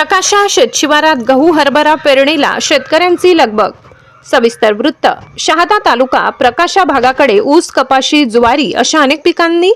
प्रकाशा शेतशिवारात गहू हरभरा पेरणीला शेतकऱ्यांची लगबग। सविस्तर वृत्त। शहादा तालुका प्रकाशा भागाकडे ऊस, कपाशी, ज्वारी अशा अनेक पिकांनी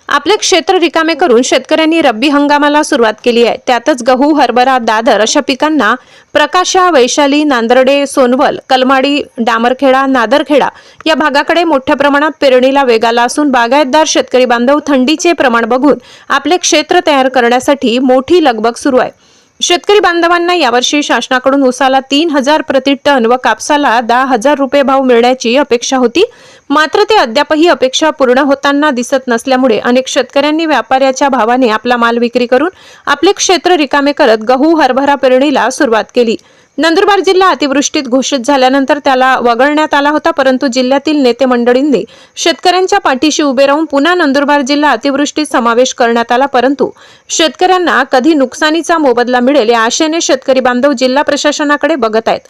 आपले क्षेत्र रिकामे करून शेतकऱ्यांनी रब्बी हंगामाला सुरुवात केली आहे। त्यातच गहू, हरभरा, दादर अशा पिकांना प्रकाशा, वैशाली, नांदर्डे, सोनवल, कलमाडी, डामरखेडा, नादरखेडा या भागाकडे मोठ्या प्रमाणात पेरणीला वेग आला असून बागायतदार शेतकरी बांधव थंडीचे प्रमाण बघून आपले क्षेत्र तयार करण्यासाठी मोठी लगबग सुरू आहे। शेतकरी बांधवांना यावर्षी शासनाकडून ऊसाला 3000 प्रति टन व कापसाला 10,000 रुपये भाव मिळण्याची अपेक्षा होती, मात्र ते अद्यापही अपेक्षा पूर्ण होताना दिसत नसल्यामुळे अनेक शेतकऱ्यांनी व्यापाऱ्याच्या भावाने आपला माल विक्री करून आपले क्षेत्र रिकामे करत गहू, हरभरा पेरणीला सुरुवात केली। नंदुरबार जिल्हा अतिवृष्टीत घोषित झाल्यानंतर त्याला वगळण्यात आला होता, परंतु जिल्ह्यातील नेते मंडळींनी शेतकऱ्यांच्या पाठीशी उभे राहून पुन्हा नंदुरबार जिल्हा अतिवृष्टीत समावेश करण्यात आला। परंतु शेतकऱ्यांना कधी नुकसानीचा मोबदला मिळेल या आशेने शेतकरी बांधव जिल्हा प्रशासनाकडे बघत आहेत।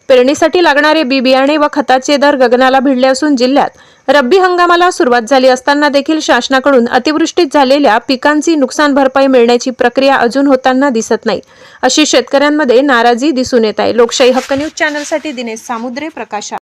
पेरणीसाठी लागणारे बी बियाणे व खताचे दर गगनाला भिडले असून जिल्ह्यात रब्बी हंगामाला सुरुवात झाली असताना देखील शासनाकडून अतिवृष्टीत झालेल्या पिकांची नुकसान भरपाई मिळण्याची प्रक्रिया अजून होताना दिसत नाही, अशी शेतकऱ्यांमध्ये नाराजी दिसून येत आहे। लोकशाही हक्क न्यूज चॅनलसाठी दिनेश सामुद्रे, प्रकाशा।